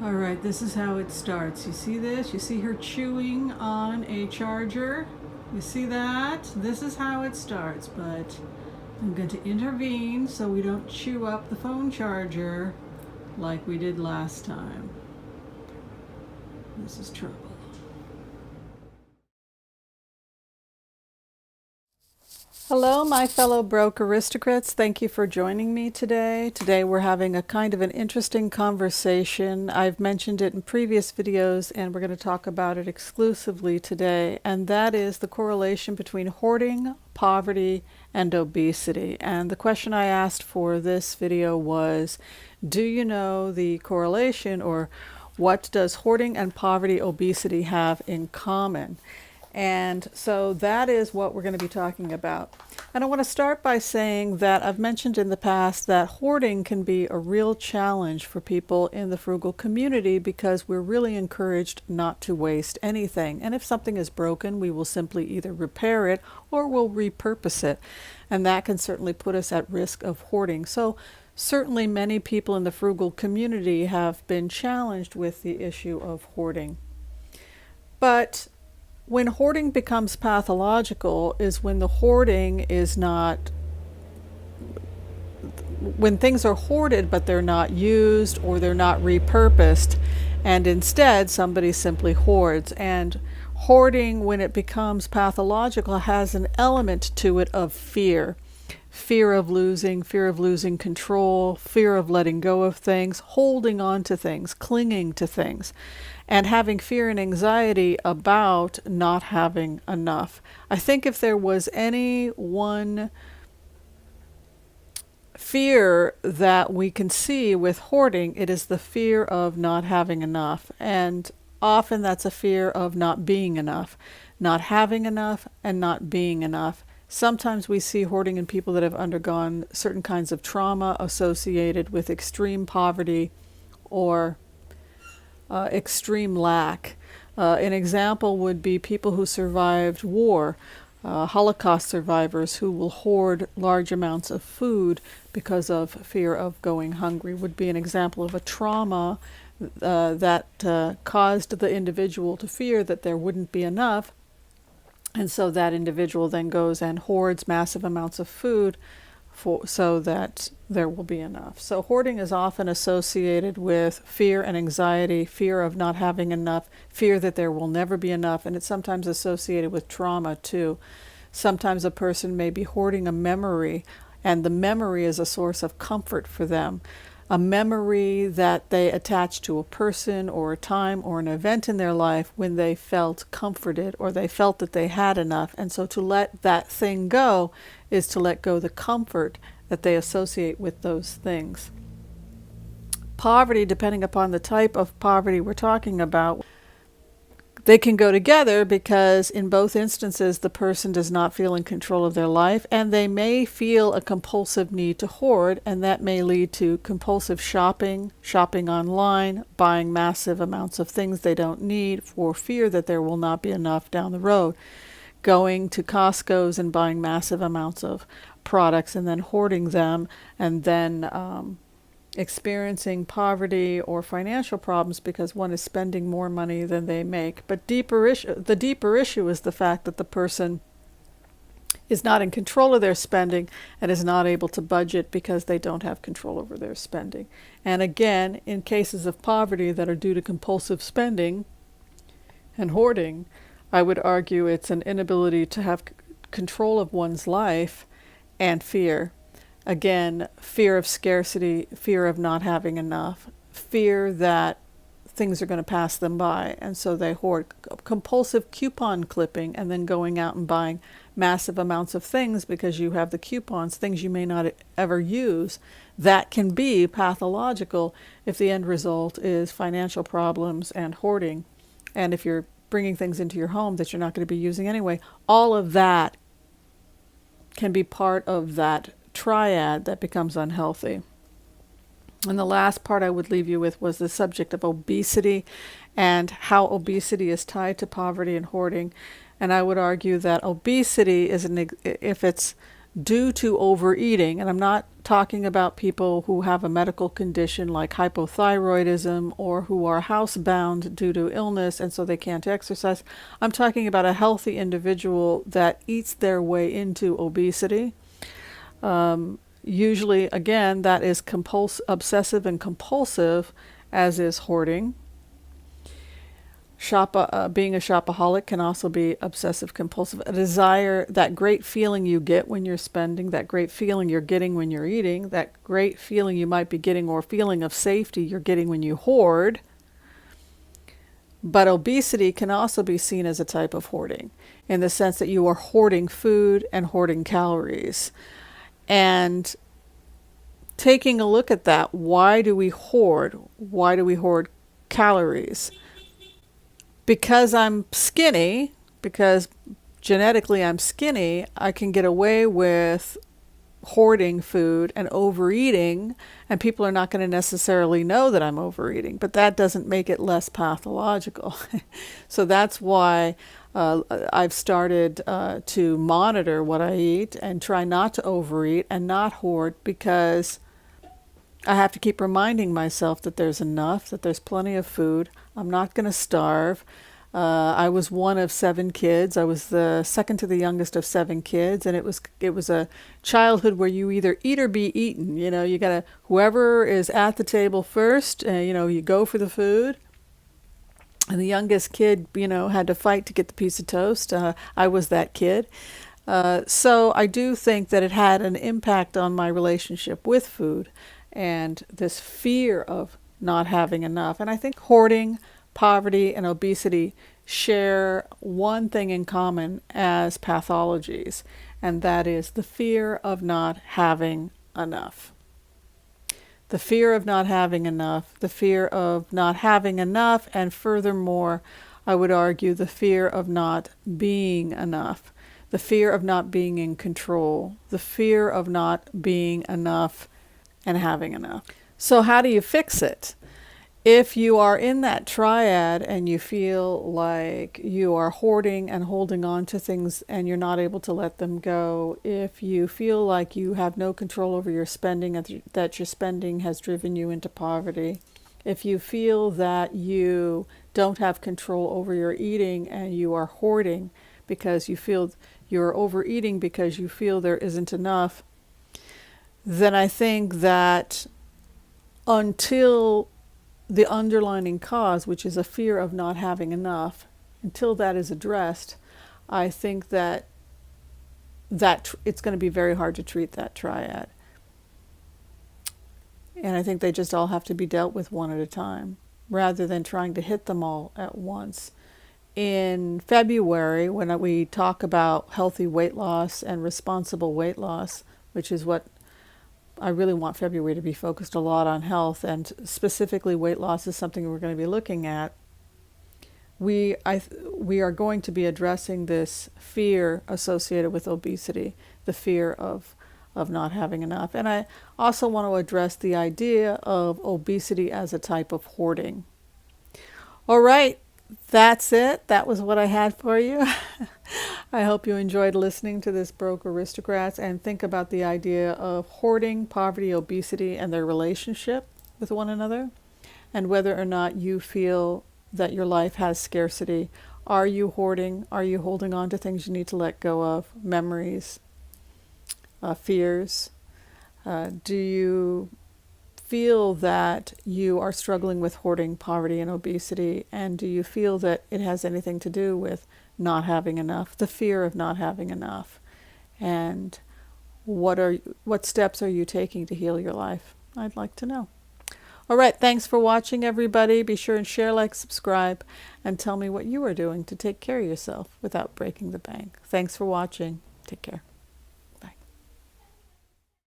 All right, this is how it starts. You see this? You see her chewing on a charger? You see that? This is how it starts, but I'm going to intervene so we don't chew up the phone charger like we did last time. This is trouble. Hello, my fellow broke aristocrats. Thank you for joining me today. Today we're having a kind of an interesting conversation. I've mentioned it in previous videos and we're going to talk about it exclusively today, and that is the correlation between hoarding, poverty, and obesity. And the question I asked for this video was, do you know the correlation, or what does hoarding and poverty, obesity have in common? And so that is what we're going to be talking about. And I want to start by saying that I've mentioned in the past that hoarding can be a real challenge for people in the frugal community because we're really encouraged not to waste anything. And if something is broken, we will simply either repair it or we'll repurpose it. And that can certainly put us at risk of hoarding. So certainly many people in the frugal community have been challenged with the issue of hoarding. But when hoarding becomes pathological is when the hoarding is not, when things are hoarded but they're not used or they're not repurposed, and instead somebody simply hoards. And hoarding, when it becomes pathological, has an element to it of fear. Fear of losing control, fear of letting go of things, holding on to things, clinging to things, and having fear and anxiety about not having enough. I think if there was any one fear that we can see with hoarding, it is the fear of not having enough. And often that's a fear of not being enough, not having enough, and not being enough. Sometimes we see hoarding in people that have undergone certain kinds of trauma associated with extreme poverty or extreme lack. An example would be people who survived war, Holocaust survivors who will hoard large amounts of food because of fear of going hungry would be an example of a trauma that caused the individual to fear that there wouldn't be enough. And so that individual then goes and hoards massive amounts of food so that there will be enough. So hoarding is often associated with fear and anxiety, fear of not having enough, fear that there will never be enough, and it's sometimes associated with trauma too. Sometimes a person may be hoarding a memory, and the memory is a source of comfort for them. A memory that they attach to a person or a time or an event in their life when they felt comforted or they felt that they had enough. And so to let that thing go is to let go the comfort that they associate with those things. Poverty, depending upon the type of poverty we're talking about, they can go together because in both instances the person does not feel in control of their life, and they may feel a compulsive need to hoard, and that may lead to compulsive shopping online, buying massive amounts of things they don't need for fear that there will not be enough down the road, going to Costco's and buying massive amounts of products and then hoarding them, and then experiencing poverty or financial problems because one is spending more money than they make. But the deeper issue is the fact that the person is not in control of their spending and is not able to budget because they don't have control over their spending. And again, in cases of poverty that are due to compulsive spending and hoarding, I would argue it's an inability to have control of one's life and fear. Again, fear of scarcity, fear of not having enough, fear that things are going to pass them by, and so they hoard. Compulsive coupon clipping and then going out and buying massive amounts of things because you have the coupons, things you may not ever use. That can be pathological if the end result is financial problems and hoarding. And if you're bringing things into your home that you're not going to be using anyway, all of that can be part of that triad that becomes unhealthy. And the last part I would leave you with was the subject of obesity and how obesity is tied to poverty and hoarding. And I would argue that obesity is if it's due to overeating, and I'm not talking about people who have a medical condition like hypothyroidism or who are housebound due to illness and so they can't exercise. I'm talking about a healthy individual that eats their way into obesity. Usually, again, that is obsessive and compulsive, as is hoarding. Being a shopaholic can also be obsessive compulsive. A desire, that great feeling you get when you're spending, that great feeling you're getting when you're eating, that great feeling you might be getting or feeling of safety you're getting when you hoard. But obesity can also be seen as a type of hoarding, in the sense that you are hoarding food and hoarding calories. And taking a look at that, why do we hoard? Why do we hoard calories? Because I'm skinny, because genetically I'm skinny, I can get away with hoarding food and overeating, and people are not going to necessarily know that I'm overeating, but that doesn't make it less pathological. So that's why I've started to monitor what I eat and try not to overeat and not hoard, because I have to keep reminding myself that there's enough, that there's plenty of food. I'm not going to starve. I was one of 7 kids. I was the second to the youngest of 7 kids, and it was a childhood where you either eat or be eaten. You know, you gotta, whoever is at the table first, you go for the food. And the youngest kid, had to fight to get the piece of toast. I was that kid. So I do think that it had an impact on my relationship with food and this fear of not having enough. And I think hoarding, poverty, and obesity share one thing in common as pathologies, and that is the fear of not having enough. The fear of not having enough, the fear of not having enough, and furthermore, I would argue the fear of not being enough, the fear of not being in control, the fear of not being enough and having enough. So how do you fix it? If you are in that triad and you feel like you are hoarding and holding on to things and you're not able to let them go, if you feel like you have no control over your spending and that your spending has driven you into poverty, if you feel that you don't have control over your eating and you are hoarding because you feel you're overeating because you feel there isn't enough, then I think that until the underlying cause, which is a fear of not having enough, until that is addressed, I think that it's going to be very hard to treat that triad. And I think they just all have to be dealt with one at a time, rather than trying to hit them all at once. In February, when we talk about healthy weight loss and responsible weight loss, which is what I really want February to be focused a lot on health, and specifically weight loss is something we're going to be looking at. We are going to be addressing this fear associated with obesity, the fear of not having enough. And I also want to address the idea of obesity as a type of hoarding. All right, that's it. That was what I had for you. I hope you enjoyed listening to this Broke Aristocrats, and think about the idea of hoarding, poverty, obesity, and their relationship with one another, and whether or not you feel that your life has scarcity. Are you hoarding? Are you holding on to things you need to let go of? Memories, fears? Do you feel that you are struggling with hoarding, poverty, and obesity? And do you feel that it has anything to do with not having enough, the fear of not having enough? And what steps are you taking to heal your life? I'd like to know. All right, thanks for watching, everybody. Be sure and share, like, subscribe, and tell me what you are doing to take care of yourself without breaking the bank. Thanks for watching. Take care.